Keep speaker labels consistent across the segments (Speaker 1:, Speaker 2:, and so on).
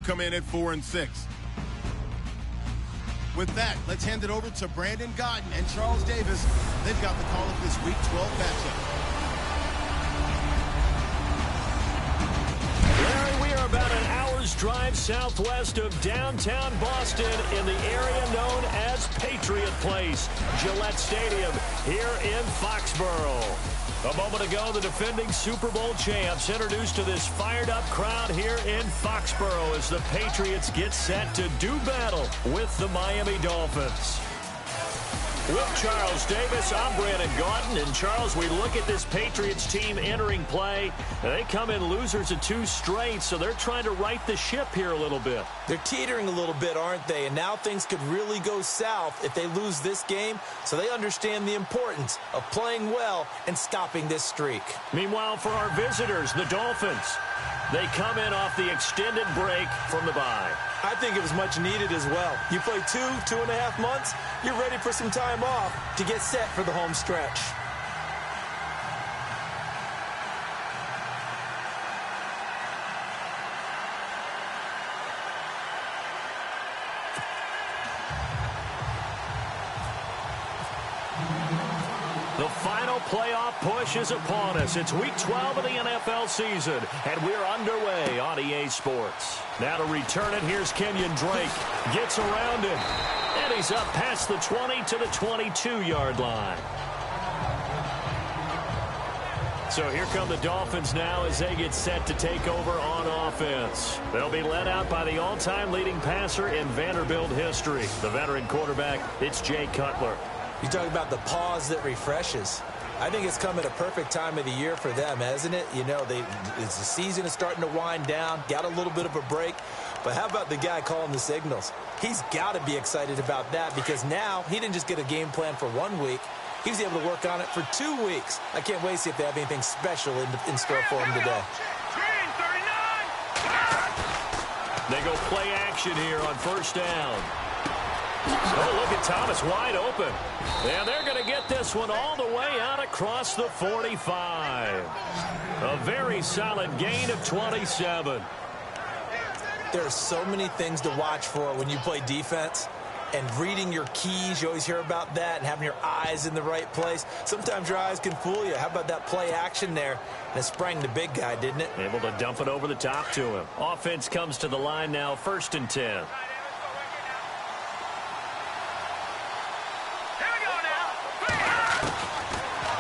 Speaker 1: come in at 4-6. With that, let's hand it over to Brandon Godden and Charles Davis. They've got the call of this Week 12 matchup.
Speaker 2: About an hour's drive southwest of downtown Boston in the area known as Patriot Place, Gillette Stadium here in Foxborough. A moment ago, the defending Super Bowl champs introduced to this fired-up crowd here in Foxborough as the Patriots get set to do battle with the Miami Dolphins. With Charles Davis, I'm Brandon Gaudin. And, Charles, we look at this Patriots team entering play. They come in losers of 2 straight, so they're trying to right the ship here a little bit.
Speaker 3: They're teetering a little bit, aren't they? And now things could really go south if they lose this game, so they understand the importance of playing well and stopping this streak.
Speaker 2: Meanwhile, for our visitors, the Dolphins, they come in off the extended break from the bye.
Speaker 3: I think it was much needed as well. You play 2.5 months, you're ready for some time off to get set for the home stretch.
Speaker 2: The final playoff push is upon us. It's Week 12 of the NFL season, and we're underway on EA Sports. Now to return it, here's Kenyon Drake. Gets around him, and he's up past the 20 to the 22-yard line. So here come the Dolphins now as they get set to take over on offense. They'll be led out by the all-time leading passer in Vanderbilt history, the veteran quarterback. It's Jay Cutler.
Speaker 3: You talk about the pause that refreshes. I think it's come at a perfect time of the year for them, hasn't it? You know, the season is starting to wind down, got a little bit of a break. But how about the guy calling the signals? He's got to be excited about that because now he didn't just get a game plan for 1 week. He was able to work on it for 2 weeks. I can't wait to see if they have anything special in store for him today.
Speaker 2: They go play action here on first down. Oh, look at Thomas wide open. And they're going to get this one all the way out across the 45. A very solid gain of 27.
Speaker 3: There are so many things to watch for when you play defense. And reading your keys, you always hear about that, and having your eyes in the right place. Sometimes your eyes can fool you. How about that play action there? And it sprang the big guy, didn't it?
Speaker 2: Able to dump it over the top to him. Offense comes to the line now, 1st and 10.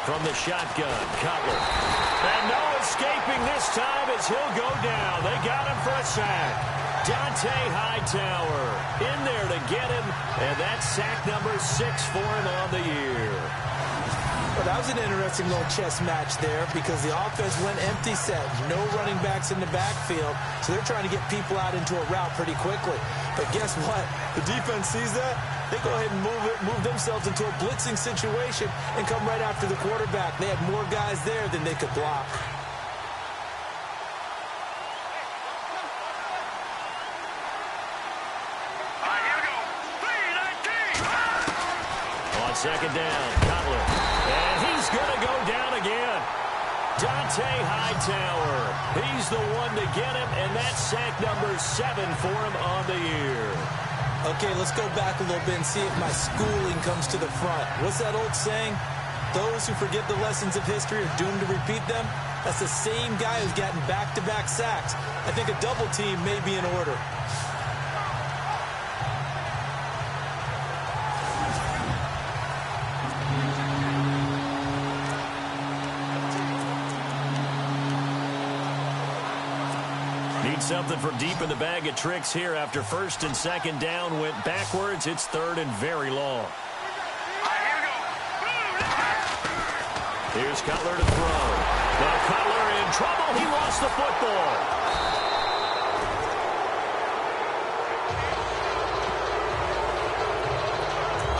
Speaker 2: From the shotgun, Cutler. And no escaping this time as he'll go down. They got him for a sack. Dante Hightower in there to get him, and that's sack number 6 for him on the year.
Speaker 3: Well, that was an interesting little chess match there because the offense went empty set. No running backs in the backfield, so they're trying to get people out into a route pretty quickly. But guess what? The defense sees that. They go ahead and move themselves into a blitzing situation and come right after the quarterback. They had more guys there than they could block.
Speaker 2: On second down, Cutler. And he's going to go down again. Dante Hightower. He's the one to get him, and that's sack number 7 for him on the year.
Speaker 3: Okay, let's go back a little bit and see if my schooling comes to the front. What's that old saying? Those who forget the lessons of history are doomed to repeat them. That's the same guy who's gotten back-to-back sacks. I think a double team may be in order.
Speaker 2: Something from deep in the bag of tricks here after 1st and 2nd down went backwards. It's 3rd and very long. Here's Cutler to throw. Now Cutler in trouble. He lost the football.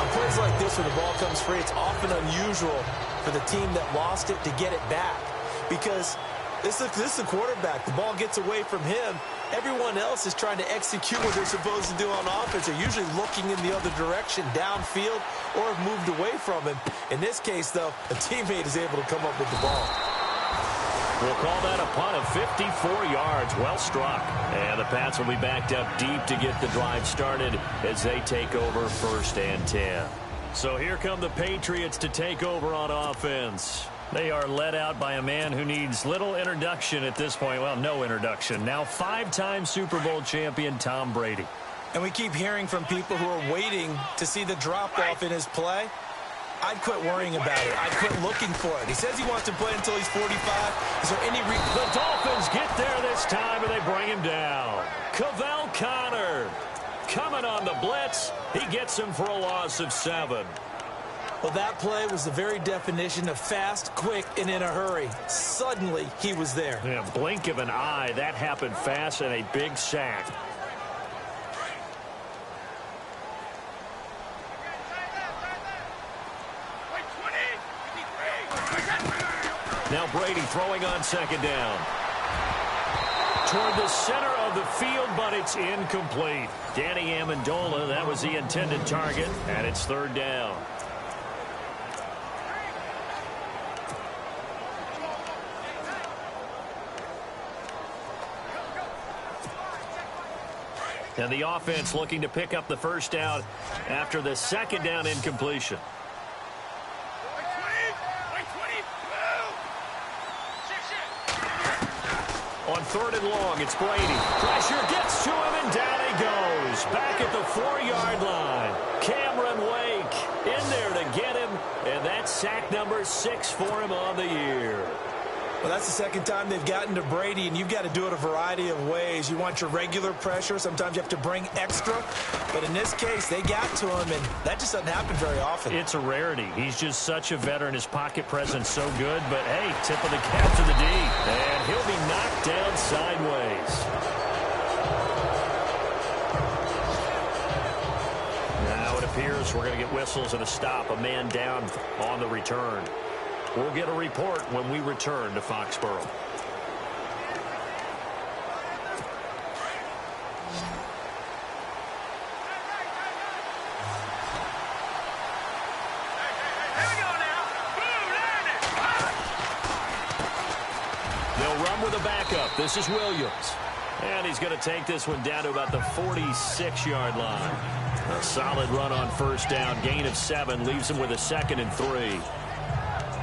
Speaker 3: On plays like this where the ball comes free, it's often unusual for the team that lost it to get it back because this is a quarterback. The ball gets away from him. Everyone else is trying to execute what they're supposed to do on offense. They're usually looking in the other direction, downfield, or have moved away from him. In this case, though, a teammate is able to come up with the ball.
Speaker 2: We'll call that a punt of 54 yards. Well struck. And the Pats will be backed up deep to get the drive started as they take over 1st and 10. So here come the Patriots to take over on offense. They are led out by a man who needs little introduction at this point. Well, no introduction. Now 5-time Super Bowl champion Tom Brady.
Speaker 3: And we keep hearing from people who are waiting to see the drop-off in his play. I'd quit worrying about it. I'd quit looking for it. He says he wants to play until he's 45. Is there any reason?
Speaker 2: The Dolphins get there this time, and they bring him down. Cavell Connor coming on the blitz. He gets him for a loss of 7.
Speaker 3: Well, that play was the very definition of fast, quick, and in a hurry. Suddenly, he was there.
Speaker 2: Yeah, blink of an eye. That happened fast and a big sack. Now Brady throwing on 2nd down. Toward the center of the field, but it's incomplete. Danny Amendola, that was the intended target, and it's 3rd down. And the offense looking to pick up the 1st down after the 2nd down incompletion. On 3rd and long, it's Brady. Pressure gets to him, and down he goes. Back at the 4-yard line. Cameron Wake in there to get him, and that's sack number 6 for him on the year.
Speaker 3: Well, that's the 2nd time they've gotten to Brady, and you've got to do it a variety of ways. You want your regular pressure. Sometimes you have to bring extra. But in this case, they got to him, and that just doesn't happen very often.
Speaker 2: It's a rarity. He's just such a veteran. His pocket presence so good. But, hey, tip of the cap to the D. And he'll be knocked down sideways. Now it appears we're going to get whistles and a stop. A man down on the return. We'll get a report when we return to Foxborough. They'll run with a backup. This is Williams. And he's going to take this one down to about the 46-yard line. A solid run on 1st down. Gain of 7 leaves him with a 2nd and 3.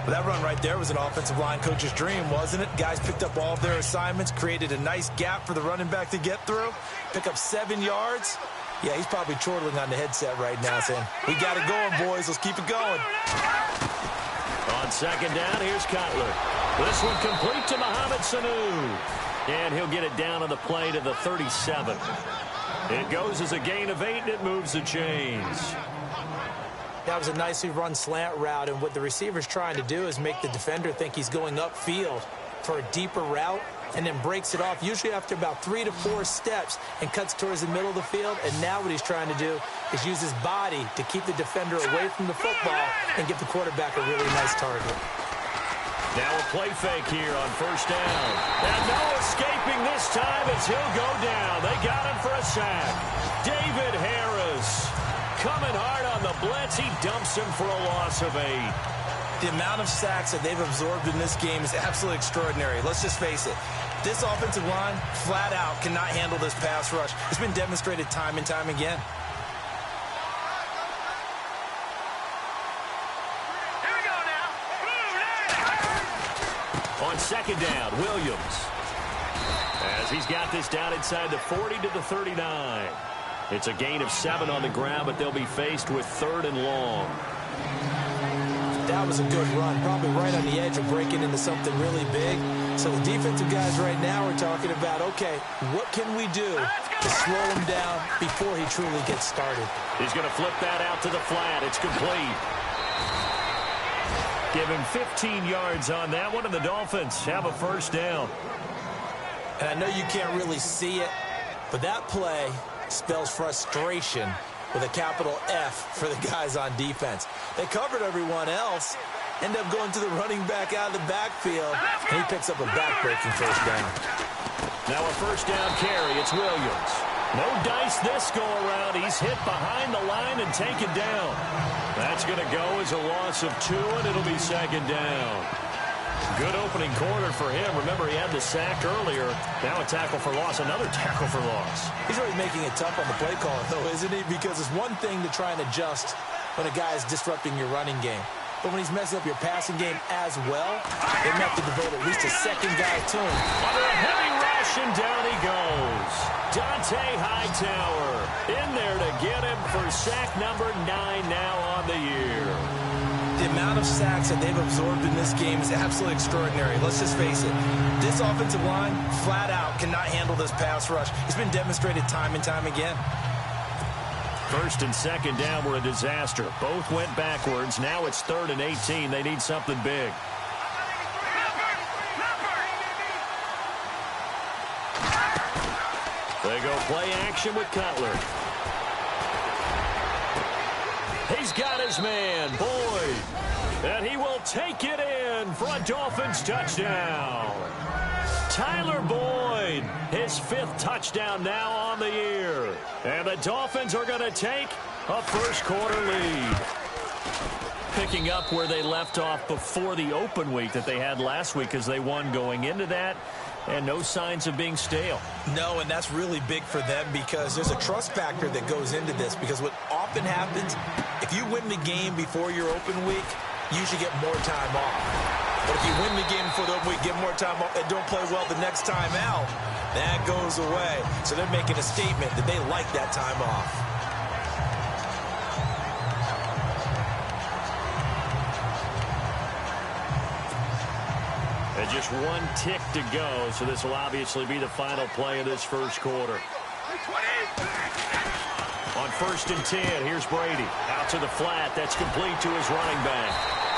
Speaker 3: That run right there was an offensive line coach's dream, wasn't it? Guys picked up all of their assignments, created a nice gap for the running back to get through, pick up 7 yards. Yeah, he's probably chortling on the headset right now saying, we got it going, boys. Let's keep it going.
Speaker 2: On 2nd down, here's Cutler. This one complete to Mohamed Sanu. And he'll get it down on the play to the 37. It goes as a gain of 8, and it moves the chains.
Speaker 3: That was a nicely run slant route, and what the receiver's trying to do is make the defender think he's going upfield for a deeper route and then breaks it off, usually after about 3 to 4 steps, and cuts towards the middle of the field. And now what he's trying to do is use his body to keep the defender away from the football and give the quarterback a really nice target.
Speaker 2: Now a play fake here on 1st down. And no escaping this time as he'll go down. They got him for a sack. David Harris coming hard on the blitz. He dumps him for a loss of 8.
Speaker 3: The amount of sacks that they've absorbed in this game is absolutely extraordinary. Let's just face it. This offensive line, flat out, cannot handle this pass rush. It's been demonstrated time and time again.
Speaker 4: Here we go now.
Speaker 2: On 2nd down, Williams. As he's got this down inside the 40 to the 39. It's a gain of 7 on the ground, but they'll be faced with 3rd and long.
Speaker 3: That was a good run, probably right on the edge of breaking into something really big. So the defensive guys right now are talking about, okay, what can we do to slow him down before he truly gets started?
Speaker 2: He's going to flip that out to the flat. It's complete. Give him 15 yards on that one, and the Dolphins have a 1st down.
Speaker 3: And I know you can't really see it, but that play spells frustration with a capital F for the guys on defense. They covered everyone else, end up going to the running back out of the backfield, and he picks up a back-breaking 1st down.
Speaker 2: Now a 1st down carry. It's Williams. No dice this go-around. He's hit behind the line and taken down. That's going to go as a loss of 2, and it'll be 2nd down. Good opening quarter for him. Remember, he had the sack earlier. Now a tackle for loss, another tackle for loss.
Speaker 3: He's really making it tough on the play caller, though, isn't he? Because it's one thing to try and adjust when a guy is disrupting your running game. But when he's messing up your passing game as well, they have to devote at least a second guy to him.
Speaker 2: Under a heavy rush, and down he goes. Dante Hightower in there to get him for sack number 9 now on the year.
Speaker 3: The amount of sacks that they've absorbed in this game is absolutely extraordinary. Let's just face it. This offensive line, flat out, cannot handle this pass rush. It's been demonstrated time and time again.
Speaker 2: First and second down were a disaster. Both went backwards. Now it's 3rd and 18. They need something big. They go play action with Cutler. He's got his man, Boyd. And he will take it in for a Dolphins touchdown. Tyler Boyd, his 5th touchdown now on the year. And the Dolphins are going to take a first-quarter lead. Picking up where they left off before the open week that they had last week as they won going into that. And no signs of being stale.
Speaker 3: No, and that's really big for them because there's a trust factor that goes into this. Because what often happens, if you win the game before your open week, you should get more time off. But if you win the game before the open week, get more time off, and don't play well the next time out, that goes away. So they're making a statement that they like that time off.
Speaker 2: And just 1 tick to go, so this will obviously be the final play of this first quarter. On 1st and 10, here's Brady. Out to the flat. That's complete to his running back.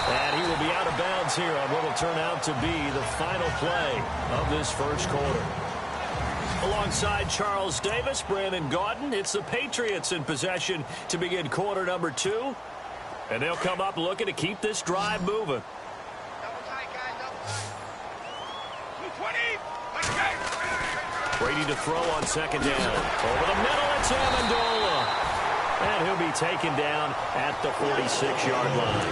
Speaker 2: And he will be out of bounds here on what will turn out to be the final play of this first quarter. Alongside Charles Davis, Brandon Gaudin, it's the Patriots in possession to begin quarter number 2. And they'll come up looking to keep this drive moving. Brady to throw on 2nd down. Over the middle, it's Amendola. And he'll be taken down at the 46-yard line.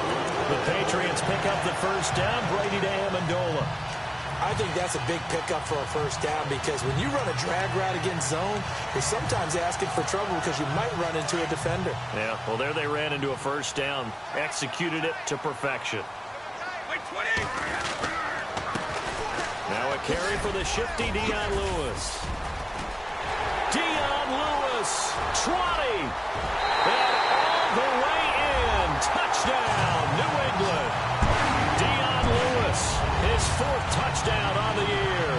Speaker 2: The Patriots pick up the first down. Brady to Amendola.
Speaker 3: I think that's a big pickup for a first down because when you run a drag route against zone, you're sometimes asking for trouble because you might run into a defender.
Speaker 2: Yeah, well, there they ran into a first down. Executed it to perfection. Now a carry for the shifty Dion Lewis. Dion Lewis, 20. And all the way in. Touchdown, New England. Dion Lewis, his 4th touchdown on the year.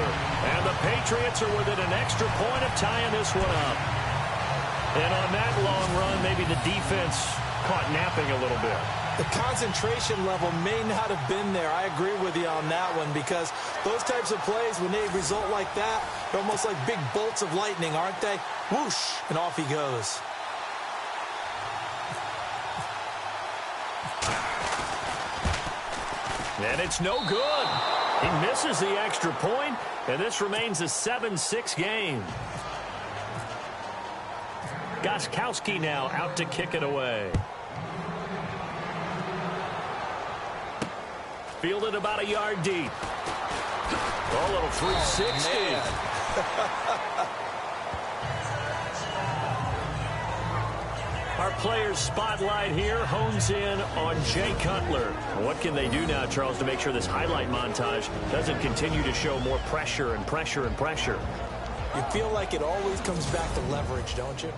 Speaker 2: And the Patriots are within an extra point of tying this one up. And on that long run, maybe the defense caught napping a little bit.
Speaker 3: The concentration level may not have been there. I agree with you on that one because those types of plays, when they result like that, they're almost like big bolts of lightning, aren't they? Whoosh, and off he goes.
Speaker 2: And it's no good. He misses the extra point, and this remains a 7-6 game. Gostkowski now out to kick it away. Fielded about a yard deep. A little 360. Our players' spotlight here hones in on Jay Cutler. What can they do now, Charles, to make sure this highlight montage doesn't continue to show more pressure and pressure and pressure?
Speaker 3: You feel like it always comes back to leverage, don't you?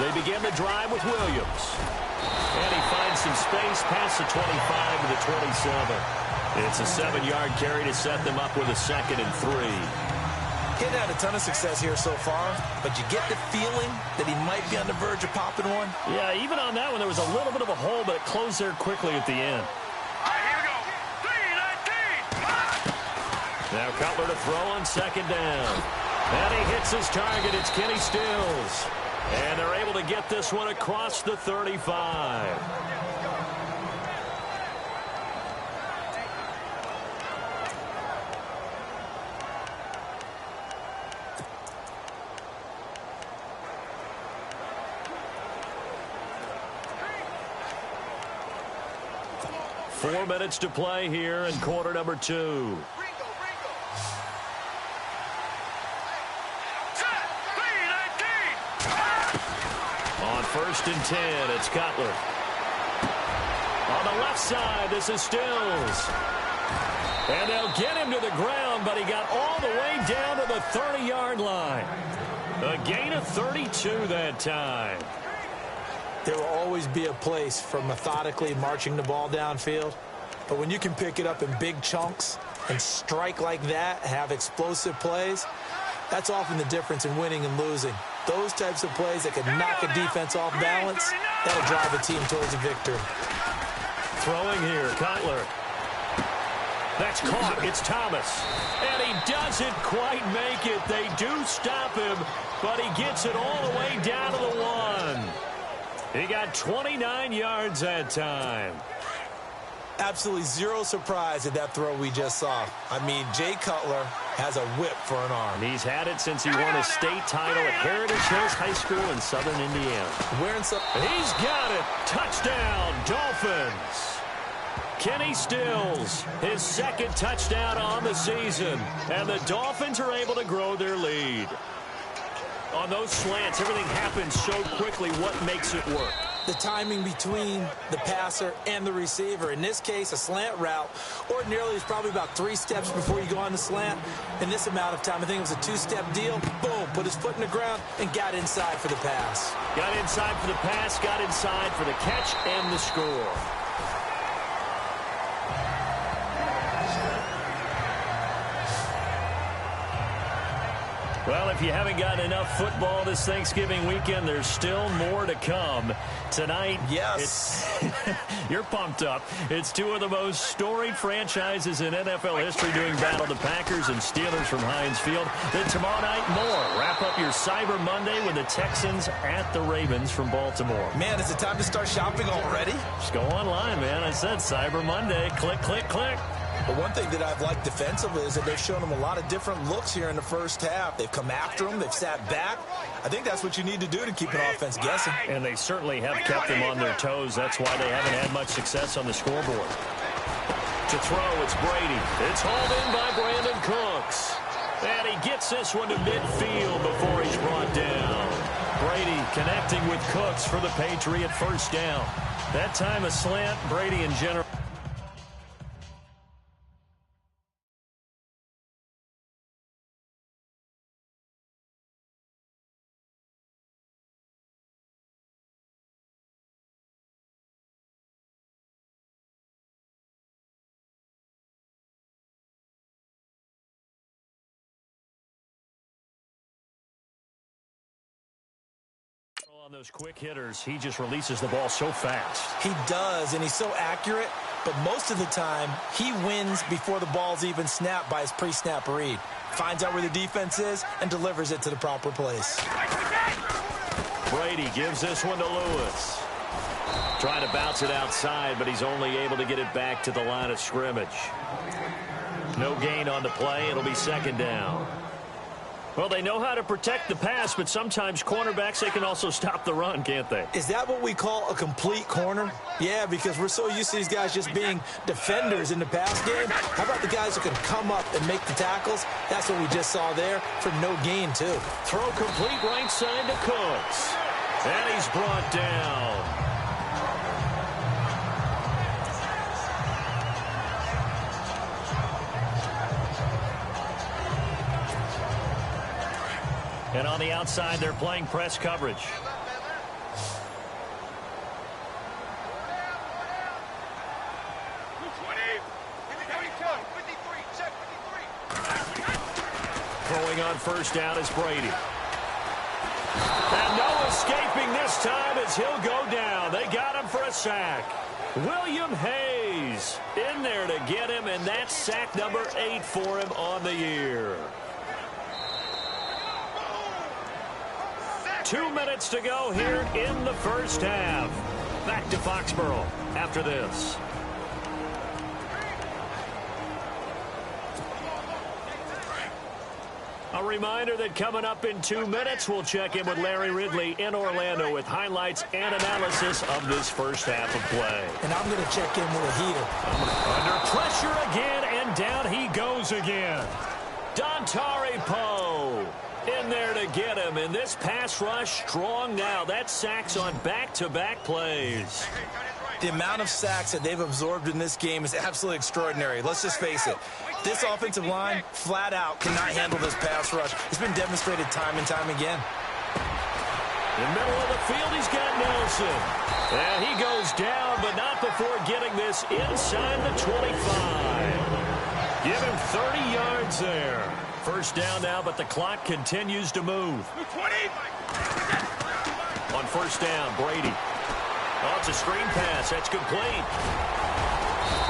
Speaker 2: They begin the drive with Williams. And he finds some space past the 25 to the 27. It's a 7-yard carry to set them up with a 2nd and 3.
Speaker 3: He's had a ton of success here so far, but you get the feeling that he might be on the verge of popping one.
Speaker 2: Yeah, even on that one, there was a little bit of a hole, but it closed there quickly at the end.
Speaker 4: All right, here we go. 3-19.
Speaker 2: Now Cutler to throw on 2nd down. And he hits his target. It's Kenny Stills. And they're able to get this one across the 35. Four minutes to play here in quarter number 2. On 1st and 10, it's Cutler. On the left side, this is Stills. And they'll get him to the ground, but he got all the way down to the 30-yard line. A gain of 32 that time.
Speaker 3: There will always be a place for methodically marching the ball downfield. But when you can pick it up in big chunks and strike like that, have explosive plays, that's often the difference in winning and losing. Those types of plays that can knock a defense off balance, that'll drive a team towards a victory.
Speaker 2: Throwing here, Cutler. That's caught. It's Thomas. And he doesn't quite make it. They do stop him, but he gets it all the way down to the 1. He got 29 yards that time.
Speaker 3: Absolutely zero surprise at that throw we just saw. I mean, Jay Cutler has a whip for an arm.
Speaker 2: He's had it since he won his state title at Heritage Hills High School in southern Indiana. He's got it. Touchdown, Dolphins. Kenny Stills, his second touchdown on the season. And the Dolphins are able to grow their lead. On those slants, everything happens so quickly. What makes it work?
Speaker 3: The timing between the passer and the receiver. In this case, a slant route ordinarily is probably about 3 steps before you go on the slant. In this amount of time, I think it was a 2-step deal. Boom, put his foot in the ground and got inside for the pass.
Speaker 2: Got inside for the pass, got inside for the catch and the score. Well, if you haven't gotten enough football this Thanksgiving weekend, there's still more to come. Tonight,
Speaker 3: yes,
Speaker 2: you're pumped up. It's 2 of the most storied franchises in NFL history doing battle, the Packers and Steelers from Heinz Field. Then tomorrow night, more. Wrap up your Cyber Monday with the Texans at the Ravens from Baltimore.
Speaker 3: Man, is it time to start shopping already?
Speaker 2: Just go online, man. I said Cyber Monday. Click, click, click.
Speaker 3: But one thing that I've liked defensively is that they've shown them a lot of different looks here in the first half. They've come after them. They've sat back. I think that's what you need to do to keep an offense guessing.
Speaker 2: And they certainly have kept them on their toes. That's why they haven't had much success on the scoreboard. To throw, it's Brady. It's hauled in by Brandon Cooks. And he gets this one to midfield before he's brought down. Brady connecting with Cooks for the Patriot first down. That time a slant. Brady in general. On those quick hitters, he just releases the ball so fast.
Speaker 3: He does, and he's so accurate, but most of the time, he wins before the ball's even snapped by his pre-snap read. Finds out where the defense is and delivers it to the proper place.
Speaker 2: Brady gives this one to Lewis. Trying to bounce it outside, but he's only able to get it back to the line of scrimmage. No gain on the play. It'll be second down. Well, they know how to protect the pass, but sometimes cornerbacks, they can also stop the run, can't they?
Speaker 3: Is that what we call a complete corner? Yeah, because we're so used to these guys just being defenders in the pass game. How about the guys who can come up and make the tackles? That's what we just saw there for no gain, too.
Speaker 2: Throw complete right side to Cooks. And he's brought down. And on the outside, they're playing press coverage. Throwing on first down is Brady. And no escaping this time as he'll go down. They got him for a sack. William Hayes in there to get him, and that's sack number 8 for him on the year. 2 minutes to go here in the first half. Back to Foxborough after this. A reminder that coming up in 2 minutes, we'll check in with Larry Ridley in Orlando with highlights and analysis of this first half of play.
Speaker 3: And I'm going to check in with a heater.
Speaker 2: Under pressure again, and down he goes again. Dontari Poe in there to get him, and this pass rush strong now. That's sacks on back-to-back plays.
Speaker 3: The amount of sacks that they've absorbed in this game is absolutely extraordinary. Let's just face it. This offensive line, flat out, cannot handle this pass rush. It's been demonstrated time and time again.
Speaker 2: In the middle of the field, he's got Nelson. And he goes down, but not before getting this inside the 25. Give him 30 yards there. First down now, but the clock continues to move.
Speaker 4: 20.
Speaker 2: On first down, Brady. Oh, it's a screen pass. That's complete.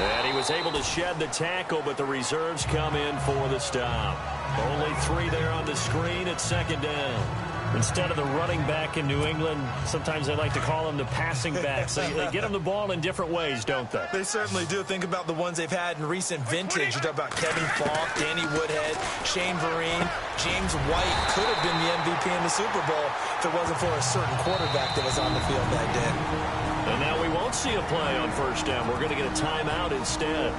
Speaker 2: And he was able to shed the tackle, but the reserves come in for the stop. Only 3 there on the screen at second down. Instead of the running back in New England, sometimes they like to call them the passing backs. They get them the ball in different ways, don't they?
Speaker 3: They certainly do. Think about the ones they've had in recent vintage. You talk about Kevin Falk, Danny Woodhead, Shane Vereen, James White could have been the MVP in the Super Bowl if it wasn't for a certain quarterback that was on the field that day.
Speaker 2: And now we won't see a play on first down. We're going to get a timeout instead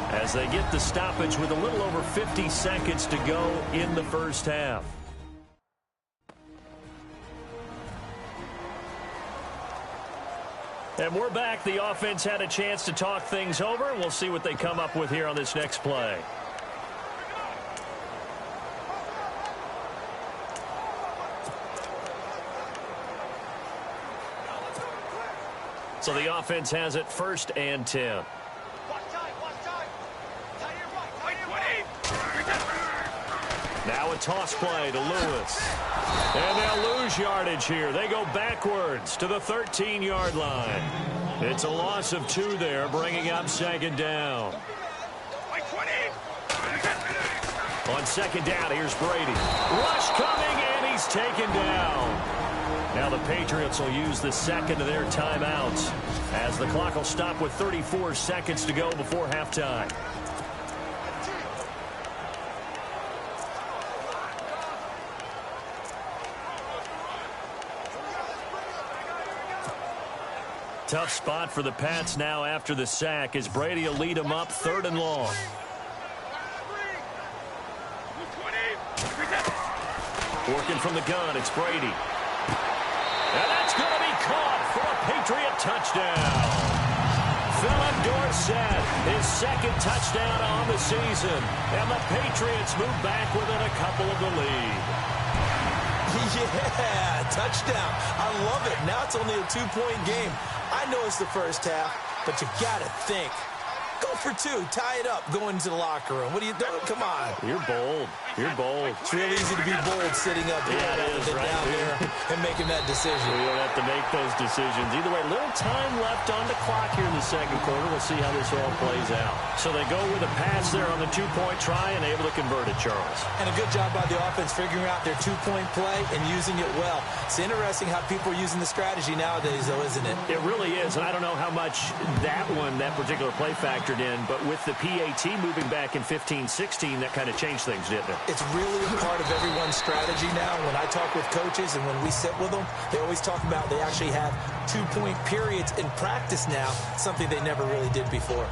Speaker 2: as they get the stoppage with a little over 50 seconds to go in the first half. And we're back. The offense had a chance to talk things over. We'll see what they come up with here on this next play. So the offense has it 1st and 10. Now a toss play to Lewis. And they'll lose yardage here. They go backwards to the 13-yard line. It's a loss of 2 there, bringing up second down. On second down, here's Brady. Rush coming, and he's taken down. Now the Patriots will use the second of their timeouts as the clock will stop with 34 seconds to go before halftime. Tough spot for the Pats now after the sack as Brady will lead them up 3rd and long. Working from the gun, it's Brady. And that's going to be caught for a Patriot touchdown. Philip Dorsett, his 2nd touchdown on the season. And the Patriots move back within a couple of the lead.
Speaker 3: Yeah, touchdown. I love it. Now it's only a 2-point game. I know it's the first half, but you got to think. Go for 2. Tie it up. Go into the locker room. What are you doing? Come on.
Speaker 2: You're bold. You're bold.
Speaker 3: It's real easy to be bold sitting up here down there and making that decision.
Speaker 2: We don't have to make those decisions. Either way, little time left on the clock here in the second quarter. We'll see how this all plays out. So they go with a pass there on the 2-point try and able to convert it, Charles.
Speaker 3: And a good job by the offense figuring out their 2-point play and using it well. It's interesting how people are using the strategy nowadays, though, isn't it?
Speaker 2: It really is, and I don't know how much that particular play factored in, but with the PAT moving back in 15-16, that kind of changed things, didn't it?
Speaker 3: It's really a part of everyone's strategy now. When I talk with coaches and when we sit with them, they always talk about they actually have 2-point periods in practice now, something they never really did before.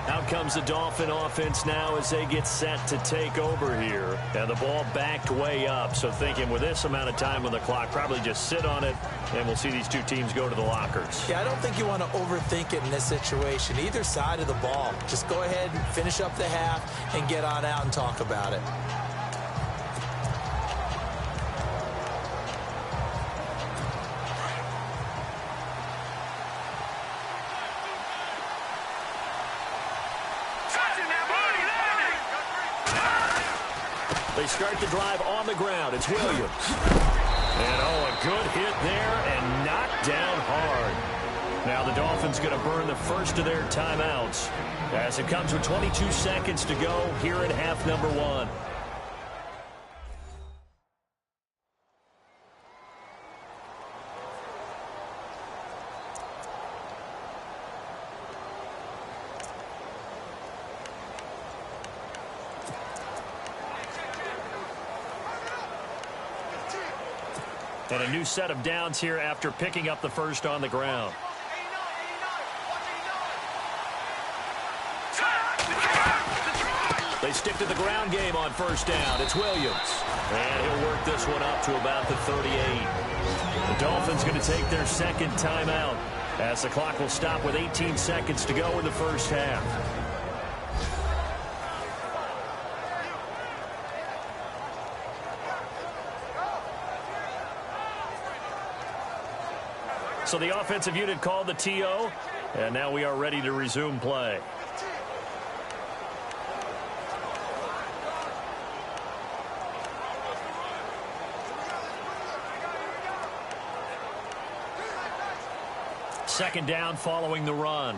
Speaker 2: Out comes the Dolphin offense now as they get set to take over here. And the ball backed way up. So thinking with this amount of time on the clock, probably just sit on it, and we'll see these 2 teams go to the lockers.
Speaker 3: Yeah, I don't think you want to overthink it in this situation. Either side of the ball. Just go ahead and finish up the half and get on out and talk about it.
Speaker 2: They start the drive on the ground. It's Williams. And, a good hit there and knocked down hard. Now the Dolphins going to burn the first of their timeouts as it comes with 22 seconds to go here at half number 1. And a new set of downs here after picking up the first on the ground. They stick to the ground game on first down. It's Williams. And he'll work this one up to about the 38. The Dolphins going to take their second timeout as the clock will stop with 18 seconds to go in the first half. So the offensive unit called the TO, and now we are ready to resume play. Second down following the run.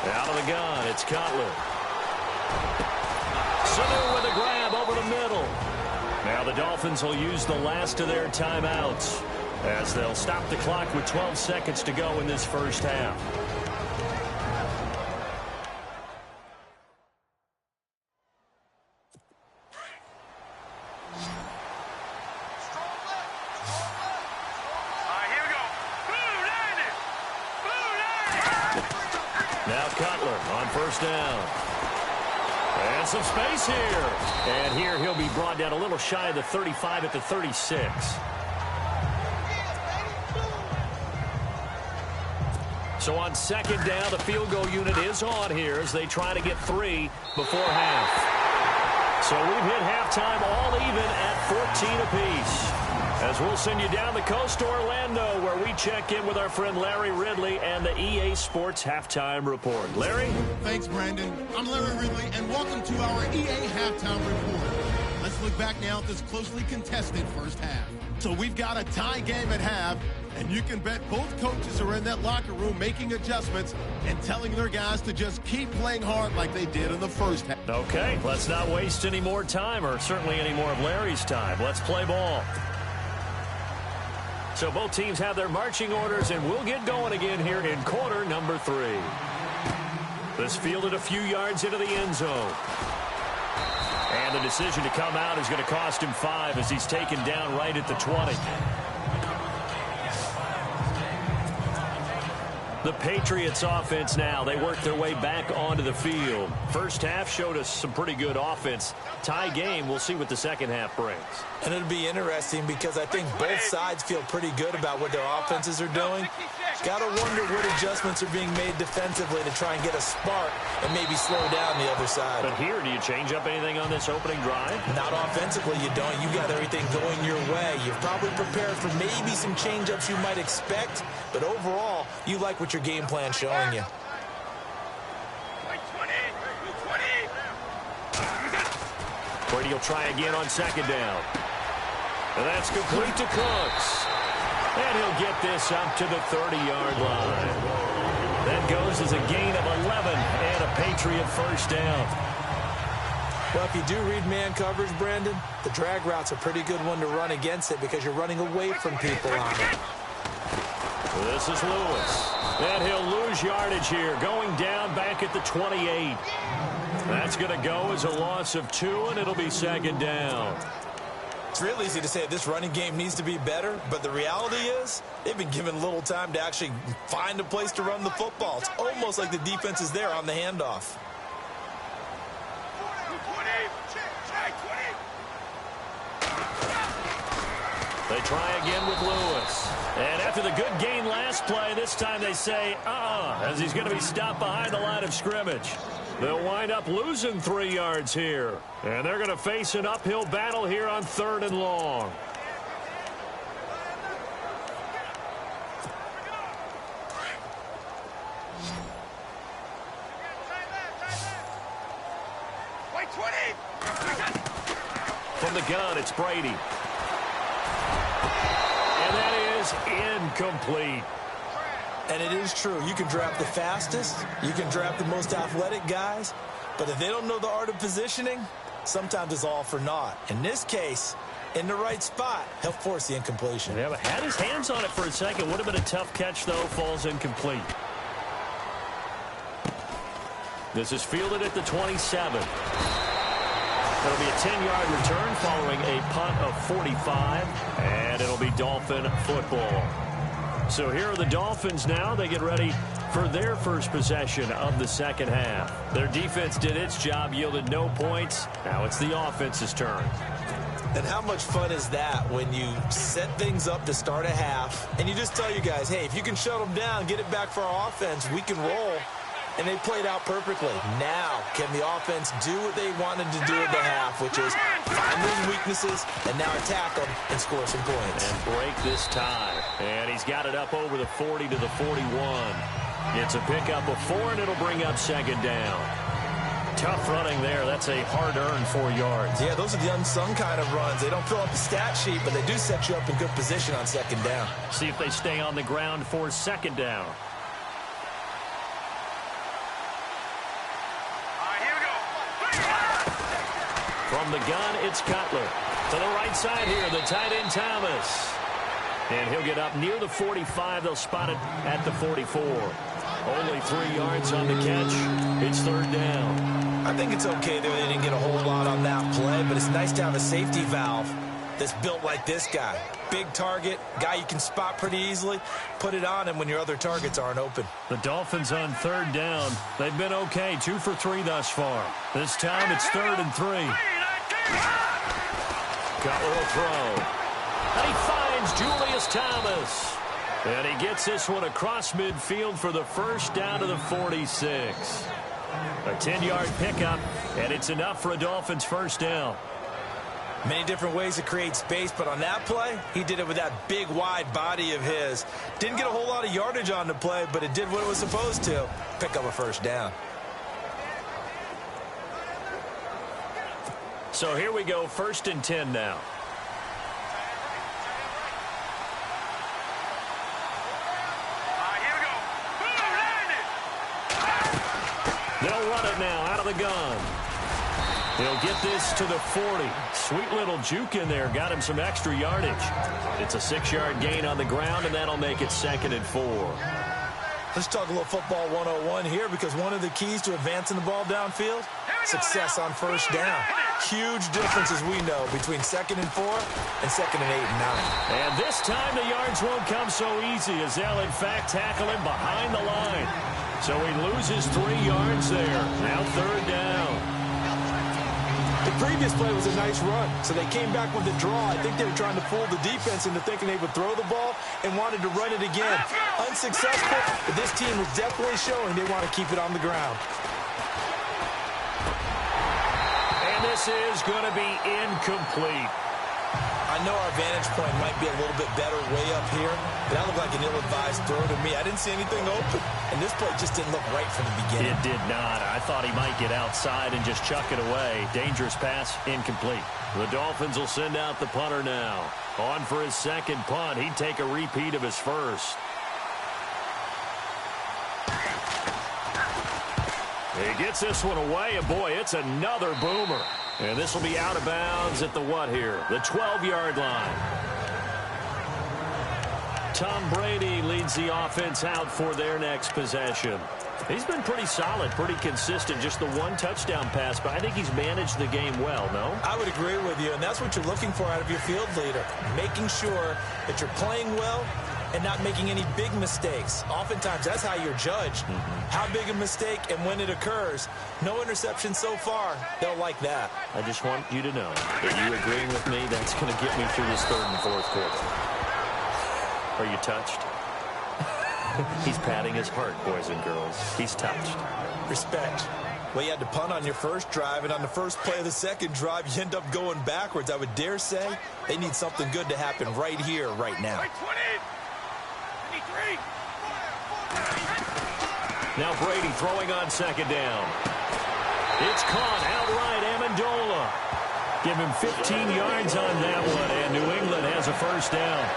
Speaker 2: Out of the gun, it's Cutler. Sanu with a grab over the middle. Now the Dolphins will use the last of their timeouts as they'll stop the clock with 12 seconds to go in this first half. Now Cutler on first down. And some space here. And here he'll be brought down a little shy of the 35 at the 36. So on second down, the field goal unit is on here as they try to get 3 before half. So we've hit halftime all even at 14 apiece. As we'll send you down the coast to Orlando, where we check in with our friend Larry Ridley and the EA Sports Halftime Report. Larry?
Speaker 1: Thanks, Brandon. I'm Larry Ridley, and welcome to our EA Halftime Report. Let's look back now at this closely contested first half. So we've got a tie game at half, and you can bet both coaches are in that locker room making adjustments and telling their guys to just keep playing hard like they did in the first half.
Speaker 2: Okay, let's not waste any more time, or certainly any more of Larry's time. Let's play ball. So both teams have their marching orders, and we'll get going again here in quarter number 3. This fielded a few yards into the end zone. And the decision to come out is going to cost him 5 as he's taken down right at the 20. The Patriots offense now, they work their way back onto the field. First half showed us some pretty good offense. Tie game, we'll see what the second half brings.
Speaker 3: And it'll be interesting because I think both sides feel pretty good about what their offenses are doing. Got to wonder what adjustments are being made defensively to try and get a spark and maybe slow down the other side.
Speaker 2: But here, do you change up anything on this opening drive?
Speaker 3: Not offensively, you don't. You got everything going your way. You've probably prepared for maybe some change-ups you might expect, but overall, you like what your game plan's showing you.
Speaker 2: Brady will try again on second down. And that's complete to Cooks. And he'll get this up to the 30-yard line. That goes as a gain of 11 and a Patriot first down.
Speaker 3: Well, if you do read man coverage, Brandon, the drag route's a pretty good one to run against it because you're running away from people on it.
Speaker 2: This is Lewis. And he'll lose yardage here, going down back at the 28. That's going to go as a loss of 2, and it'll be second down.
Speaker 3: It's real easy to say this running game needs to be better, but the reality is they've been given little time to actually find a place to run the football. It's almost like the defense is there on the handoff.
Speaker 2: They try again with Lewis. And after the good gain last play, this time they say, as he's going to be stopped behind the line of scrimmage. They'll wind up losing 3 yards here. And they're going to face an uphill battle here on 3rd and long. From the gun, it's Brady. And that is incomplete.
Speaker 3: And it is true. You can draft the fastest. You can draft the most athletic guys. But if they don't know the art of positioning, sometimes it's all for naught. In this case, in the right spot, he'll force the incompletion.
Speaker 2: Yeah, but had his hands on it for a second. Would have been a tough catch, though. Falls incomplete. This is fielded at the 27. It'll be a 10-yard return following a punt of 45, and it'll be Dolphin football. So here are the Dolphins now. They get ready for their first possession of the second half. Their defense did its job, yielded no points. Now it's the offense's turn.
Speaker 3: And how much fun is that when you set things up to start a half and you just tell you guys, hey, if you can shut them down, get it back for our offense, we can roll. And they played out perfectly. Now, can the offense do what they wanted to do in the half, which is find those weaknesses and now attack them and score some points.
Speaker 2: And break this tie. And he's got it up over the 40 to the 41. It's a pickup of 4, and it'll bring up second down. Tough running there. That's a hard-earned 4 yards.
Speaker 3: Yeah, those are the unsung kind of runs. They don't fill up the stat sheet, but they do set you up in good position on second down.
Speaker 2: See if they stay on the ground for second down. From the gun, it's Cutler. To the right side here, the tight end Thomas. And he'll get up near the 45. They'll spot it at the 44. Only 3 yards on the catch. It's third down.
Speaker 3: I think it's okay that they didn't get a whole lot on that play, but it's nice to have a safety valve that's built like this guy. Big target, guy you can spot pretty easily. Put it on him when your other targets aren't open.
Speaker 2: The Dolphins on third down. They've been okay, 2 for 3 thus far. This time it's 3rd and 3. Cutler will throw. And he finds Julius Thomas. And he gets this one across midfield for the first down to the 46. A 10-yard pickup, and it's enough for a Dolphins first down.
Speaker 3: Many different ways to create space, but on that play, he did it with that big, wide body of his. Didn't get a whole lot of yardage on the play, but it did what it was supposed to. Pick up a first down.
Speaker 2: So here we go, 1st and 10 now. They'll run it now out of the gun. He'll get this to the 40. Sweet little juke in there. Got him some extra yardage. It's a 6-yard gain on the ground, and that'll make it 2nd and 4.
Speaker 3: Let's talk a little football 101 here, because one of the keys to advancing the ball downfield, success on first down. Huge difference, as we know, between 2nd and 4 and 2nd and 8 and 9.
Speaker 2: And this time the yards won't come so easy, as they'll, in fact, tackle him behind the line. So he loses 3 yards there. Now 3rd down.
Speaker 3: The previous play was a nice run, so they came back with the draw. I think they were trying to fool the defense into thinking they would throw the ball and wanted to run it again. Unsuccessful, but this team is definitely showing they want to keep it on the ground.
Speaker 2: And this is going to be incomplete.
Speaker 3: I know our vantage point might be a little bit better way up here, but that looked like an ill-advised throw to me. I didn't see anything open, and this play just didn't look right from the beginning.
Speaker 2: It did not. I thought he might get outside and just chuck it away. Dangerous pass, incomplete. The Dolphins will send out the punter now. On for his second punt. He'd take a repeat of his first. He gets this one away, and boy, it's another boomer. And this will be out of bounds at the what here? The 12-yard line. Tom Brady leads the offense out for their next possession. He's been pretty solid, pretty consistent, just the 1 touchdown pass, but I think he's managed the game well, no?
Speaker 3: I would agree with you, and that's what you're looking for out of your field leader, making sure that you're playing well and not making any big mistakes. Oftentimes, that's how you're judged. How big a mistake and when it occurs. No interception so far. They'll like that.
Speaker 2: I just want you to know that you agreeing with me, that's going to get me through this 3rd and 4th quarter. Are you touched? He's patting his heart, boys and girls. He's touched.
Speaker 3: Respect. Well, you had to punt on your first drive, and on the first play of the second drive, you end up going backwards. I would dare say they need something good to happen right here, right now.
Speaker 2: Now Brady throwing on second down. It's caught outright, Amendola. Give him 15 yards on that one, and New England has a first down.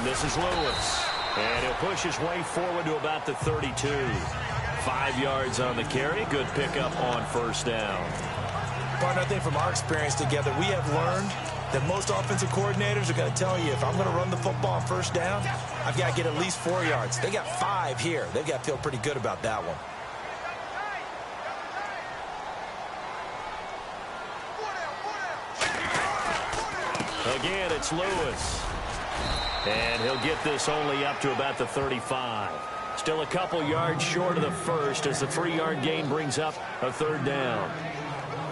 Speaker 2: This is Lewis. And he'll push his way forward to about the 32. 5 yards on the carry. Good pickup on first down.
Speaker 3: Partner, I think from our experience together, we have learned that most offensive coordinators are going to tell you, if I'm going to run the football on first down, I've got to get at least 4 yards. They got 5 here. They've got to feel pretty good about that one.
Speaker 2: Again, it's Lewis. And he'll get this only up to about the 35. Still a couple yards short of the first as the 3-yard gain brings up a third down.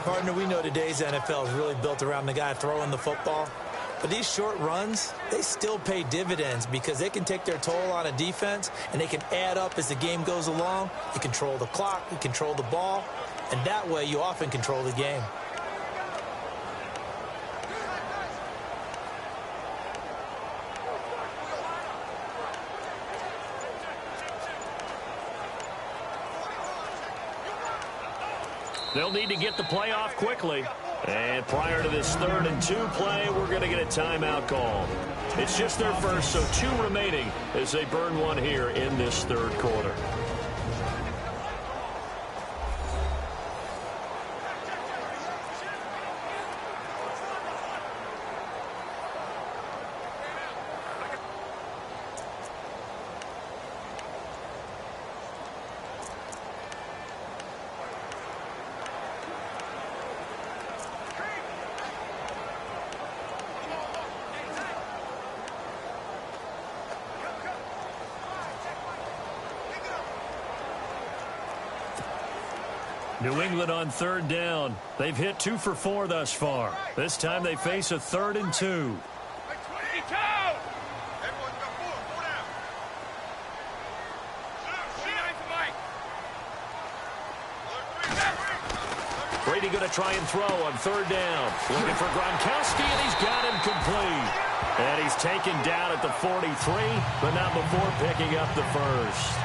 Speaker 3: Partner, we know today's NFL is really built around the guy throwing the football. But these short runs, they still pay dividends because they can take their toll on a defense and they can add up as the game goes along. You control the clock, you control the ball, and that way you often control the game.
Speaker 2: They'll need to get the play off quickly. And prior to this 3rd and 2 play, we're going to get a timeout call. It's just their first, so 2 remaining as they burn one here in this 3rd quarter. New England on 3rd down. They've hit 2 for 4 thus far. This time they face a 3rd and 2. Brady going to try and throw on 3rd down. Looking for Gronkowski, and he's got him complete. And he's taken down at the 43, but not before picking up the first.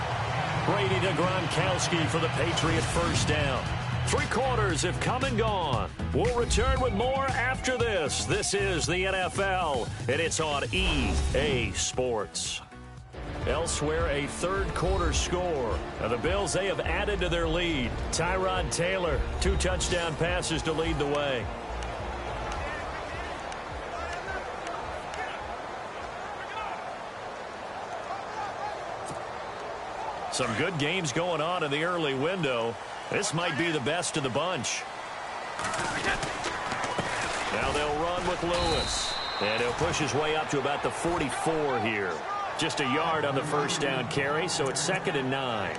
Speaker 2: Brady to Gronkowski for the Patriot first down. 3 quarters have come and gone. We'll return with more after this. This is the NFL, and it's on EA Sports. Elsewhere, a 3rd quarter score. Now the Bills, they have added to their lead. Tyrod Taylor, 2 touchdown passes to lead the way. Some good games going on in the early window. This might be the best of the bunch. Now they'll run with Lewis. And he'll push his way up to about the 44 here. Just a yard on the first down carry, so it's 2nd and 9.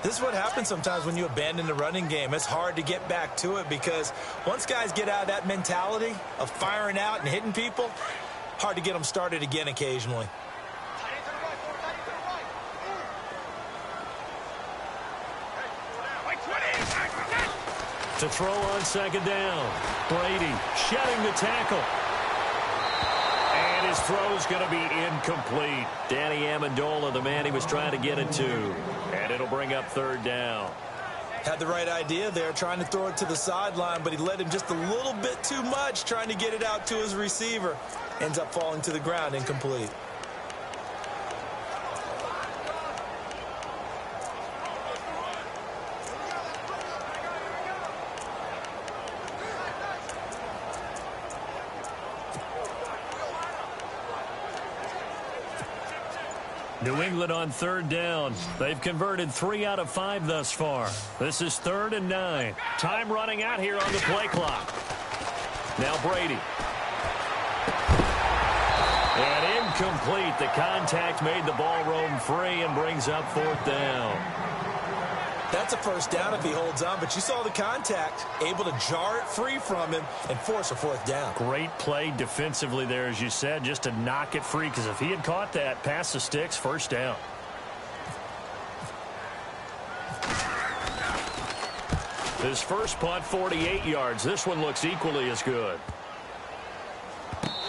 Speaker 3: This is what happens sometimes when you abandon the running game. It's hard to get back to it because once guys get out of that mentality of firing out and hitting people, hard to get them started again occasionally.
Speaker 2: To throw on 2nd down. Brady shedding the tackle. And his throw's going to be incomplete. Danny Amendola, the man he was trying to get it to. And it'll bring up 3rd down.
Speaker 3: Had the right idea there, trying to throw it to the sideline, but he led him just a little bit too much, trying to get it out to his receiver. Ends up falling to the ground, incomplete.
Speaker 2: New England on 3rd down. They've converted 3 out of 5 thus far. This is 3rd and 9. Time running out here on the play clock. Now Brady. And incomplete. The contact made the ball roam free and brings up 4th down.
Speaker 3: That's a first down if he holds on, but you saw the contact, able to jar it free from him and force a 4th down.
Speaker 2: Great play defensively there, as you said, just to knock it free, because if he had caught that, past the sticks, first down. His first punt, 48 yards. This one looks equally as good.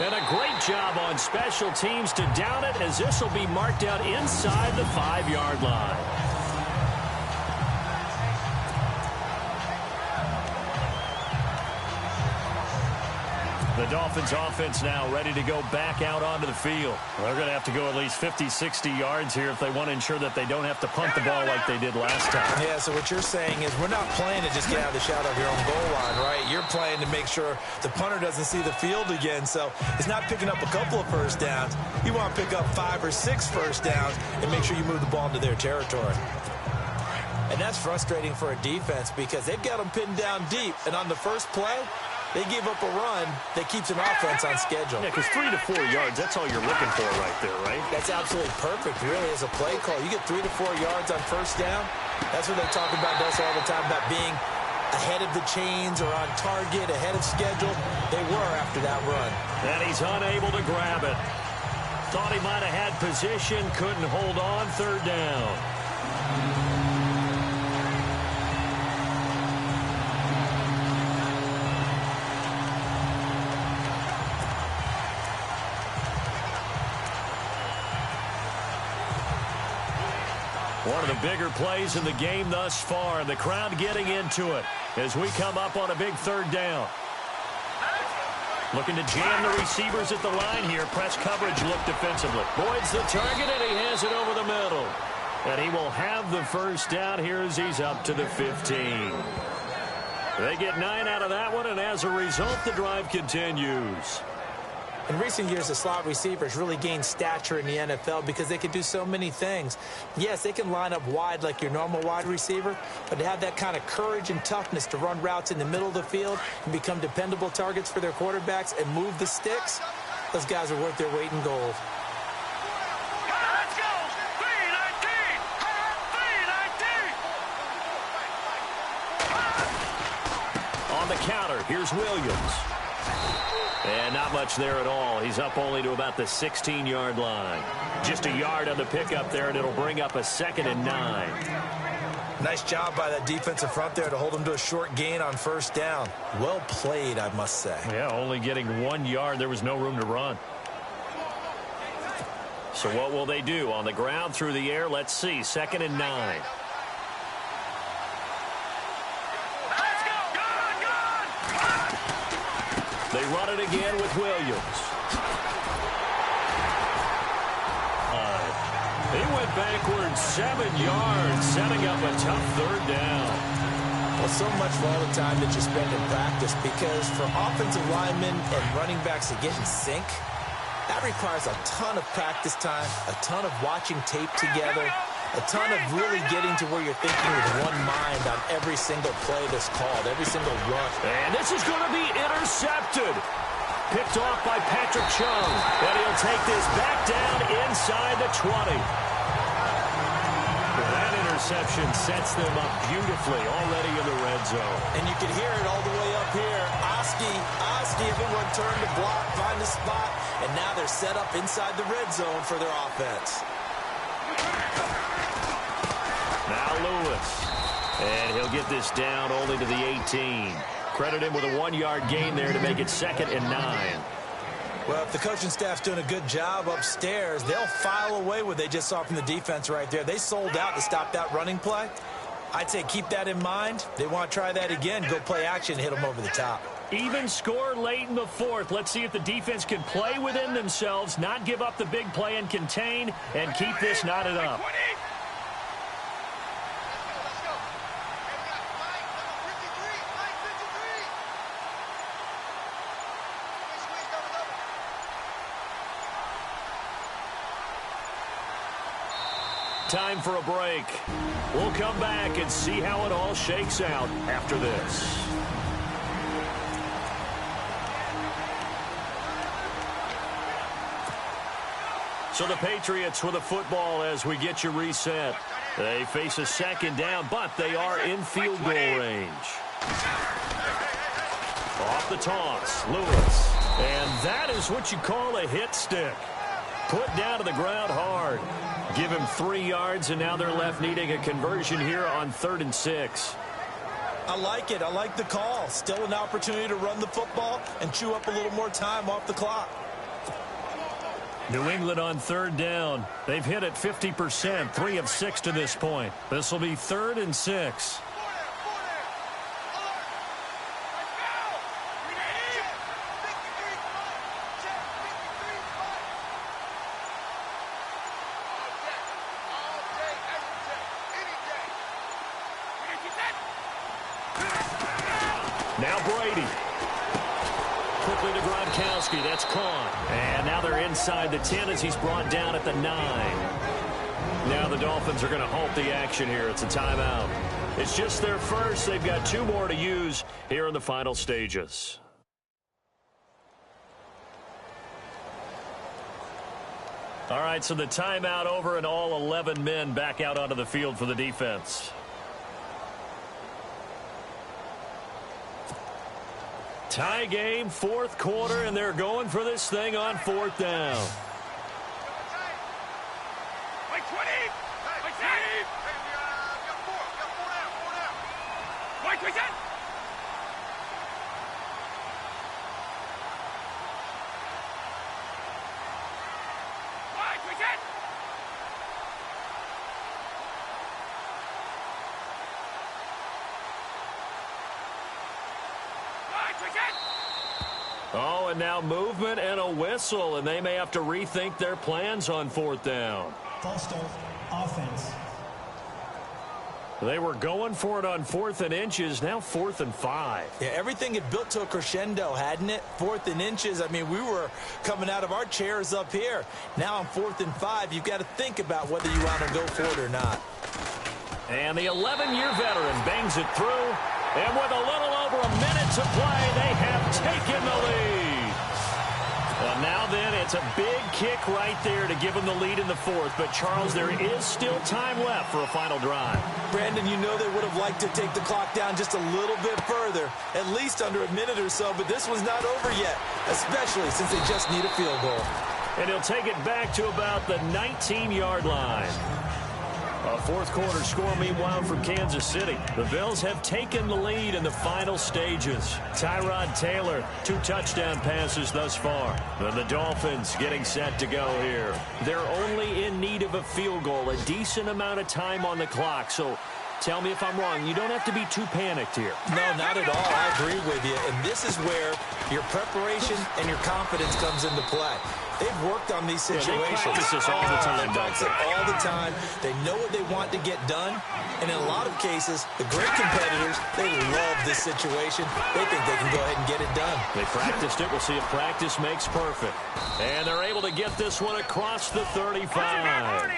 Speaker 2: And a great job on special teams to down it, as this will be marked out inside the 5-yard line. The The Dolphins offense now ready to go back out onto the field. They're going to have to go at least 50, 60 yards here if they want to ensure that they don't have to punt the ball like they did last time.
Speaker 3: Yeah, so what you're saying is we're not playing to just get out of the shadow of your own goal line, right? You're playing to make sure the punter doesn't see the field again. So it's not picking up a couple of first downs. You want to pick up 5 or 6 first downs and make sure you move the ball into their territory. And that's frustrating for a defense because they've got them pinned down deep. And on the first play, they give up a run that keeps an offense on schedule.
Speaker 2: Yeah, because 3 to 4 yards, that's all you're looking for right there, right?
Speaker 3: That's absolutely perfect, really, as a play call. You get 3 to 4 yards on first down. That's what they talk about us all the time, about being ahead of the chains or on target, ahead of schedule. They were after that run.
Speaker 2: And he's unable to grab it. Thought he might have had position, couldn't hold on, third down. One of the bigger plays in the game thus far, and the crowd getting into it as we come up on a big third down. Looking to jam the receivers at the line here. Press coverage look defensively. Boyd's the target, and he has it over the middle. And he will have the first down here as he's up to the 15. They get 9 out of that one, and as a result, the drive continues.
Speaker 3: In recent years, the slot receivers really gained stature in the NFL because they can do so many things. Yes, they can line up wide like your normal wide receiver, but to have that kind of courage and toughness to run routes in the middle of the field and become dependable targets for their quarterbacks and move the sticks, those guys are worth their weight in gold.
Speaker 4: Let's go!
Speaker 2: On the counter, here's Williams. And not much there at all. He's up only to about the 16-yard line. Just a yard on the pickup there, and it'll bring up a 2nd and 9.
Speaker 3: Nice job by that defensive front there to hold him to a short gain on first down. Well played, I must say.
Speaker 2: Yeah, only getting 1 yard. There was no room to run. So what will they do? On the ground, through the air, let's see. 2nd and 9. They run it again with Williams. He went backwards 7 yards, setting up a tough third down.
Speaker 3: Well, so much for all the time that you spend in practice, because for offensive linemen and running backs to get in sync, that requires a ton of practice time, a ton of watching tape together, a ton of really getting to where you're thinking with one mind on every single play that's called, every single run.
Speaker 2: And this is going to be intercepted. Picked off by Patrick Chung. And he'll take this back down inside the 20. That interception sets them up beautifully already in the red zone.
Speaker 3: And you can hear it all the way up here. Oski, everyone turned to block, find a spot, and now they're set up inside the red zone for their offense.
Speaker 2: Now Lewis. And he'll get this down only to the 18. Credit him with a 1-yard gain there to make it 2nd and 9.
Speaker 3: Well, if the coaching staff's doing a good job upstairs, they'll file away what they just saw from the defense right there. They sold out to stop that running play. I'd say keep that in mind. They want to try that again. Go play action, hit them over the top.
Speaker 2: Even score late in the 4th. Let's see if the defense can play within themselves, not give up the big play and contain, and keep this knotted up. Time for a break. We'll come back and see how it all shakes out after this. So the Patriots with a football as we get you reset. They face a 2nd down, but they are in field goal range. Off the toss, Lewis. And that is what you call a hit stick. Put down to the ground hard. Give him 3 yards, and now they're left needing a conversion here on 3rd and 6.
Speaker 3: I like it. I like the call. Still an opportunity to run the football and chew up a little more time off the clock.
Speaker 2: New England on 3rd down. They've hit it 50%, 3 of 6 to this point. This will be 3rd and 6. Now Brady. Quickly to Gronkowski. That's caught. And now they're inside the 10 as he's brought down at the 9. Now the Dolphins are going to halt the action here. It's a timeout. It's just their first. They've got 2 more to use here in the final stages. All right, so the timeout over and all 11 men back out onto the field for the defense. Tie game, 4th quarter, and they're going for this thing on 4th down. Oh, and now movement and a whistle, and they may have to rethink their plans on 4th down.
Speaker 5: False start, offense.
Speaker 2: They were going for it on 4th and inches, now 4th and 5.
Speaker 3: Yeah, everything had built to a crescendo, hadn't it? 4th and inches. I mean, we were coming out of our chairs up here. Now on 4th and 5, you've got to think about whether you want to go for it or not.
Speaker 2: And the 11-year veteran bangs it through. And with a little over a minute to play, they have taken the lead. And now then, it's a big kick right there to give them the lead in the 4th. But, Charles, there is still time left for a final drive.
Speaker 3: Brandon, you know they would have liked to take the clock down just a little bit further, at least under a minute or so. But this one's not over yet, especially since they just need a field goal.
Speaker 2: And he'll take it back to about the 19-yard line. A 4th quarter score, meanwhile, from Kansas City. The Bills have taken the lead in the final stages. Tyrod Taylor, 2 touchdown passes thus far. And the Dolphins getting set to go here. They're only in need of a field goal, a decent amount of time on the clock. So tell me if I'm wrong. You don't have to be too panicked here.
Speaker 3: No, not at all. I agree with you. And this is where your preparation and your confidence comes into play. They've worked on these situations.
Speaker 2: They practice this all the time.
Speaker 3: They practice it all the time. They know what they want to get done. And in a lot of cases, the great competitors, they love this situation. They think they can go ahead and get it done.
Speaker 2: They practiced it. We'll see if practice makes perfect. And they're able to get this one across the 35.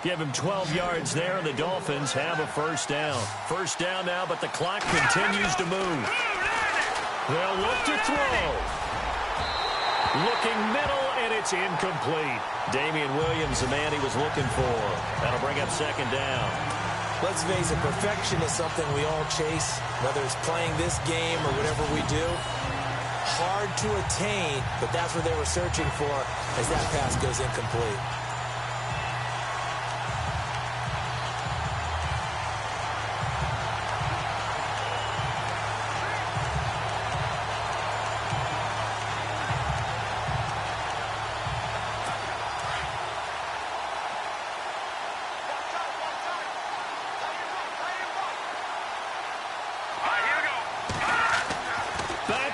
Speaker 2: Give him 12 yards there, and the Dolphins have a 1st down. 1st down now, but the clock continues to move. They'll look to throw. Looking middle, and it's incomplete. Damian Williams, the man he was looking for. That'll bring up 2nd down.
Speaker 3: Let's face it, perfection is something we all chase, whether it's playing this game or whatever we do. Hard to attain, but that's what they were searching for as that pass goes incomplete.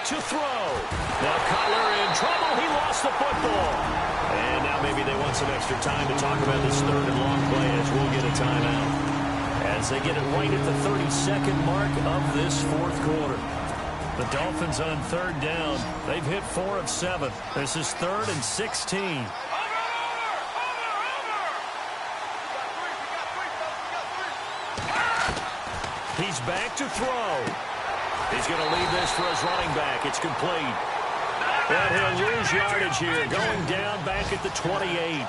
Speaker 2: To throw. Now Cutler in trouble. He lost the football. And now maybe they want some extra time to talk about this 3rd and long play as we'll get a timeout. As they get it right at the 32nd mark of this 4th quarter. The Dolphins on 3rd down. They've hit 4 of 7. This is 3rd and 16. He's back to throw. He's going to leave this for his running back. It's complete. And he'll lose yardage here, going down back at the 28.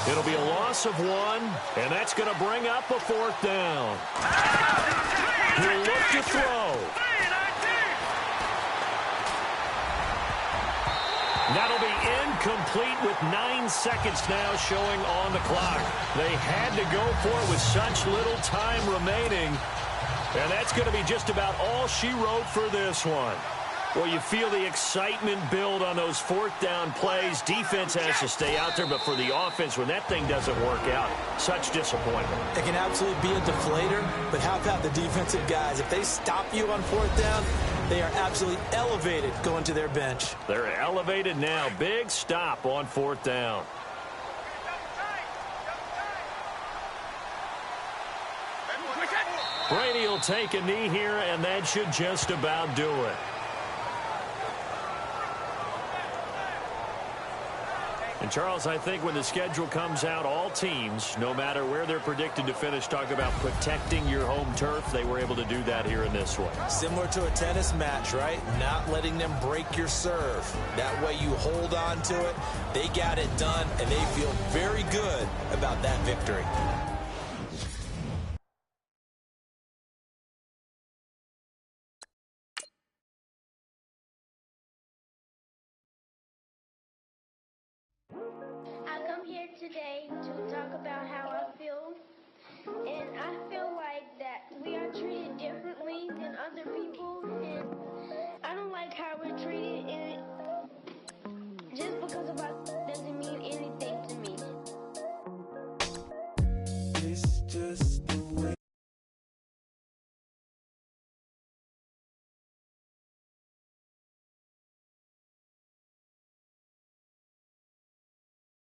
Speaker 2: It'll be a loss of 1, and that's going to bring up a 4th down. He'll look to throw. That'll be incomplete with 9 seconds now showing on the clock. They had to go for it with such little time remaining. And that's going to be just about all she wrote for this one. Well, you feel the excitement build on those 4th down plays. Defense has to stay out there, but for the offense, when that thing doesn't work out, such disappointment.
Speaker 3: It can absolutely be a deflator, but how about the defensive guys? If they stop you on 4th down, they are absolutely elevated going to their bench.
Speaker 2: They're elevated now. Big stop on 4th down. Brady will He'll take a knee here, and that should just about do it. And, Charles, I think when the schedule comes out, all teams, no matter where they're predicted to finish, talk about protecting your home turf. They were able to do that here in this one.
Speaker 3: Similar to a tennis match, right? Not letting them break your serve. That way you hold on to it. They got it done, and they feel very good about that victory.
Speaker 6: I come here today to talk about how I feel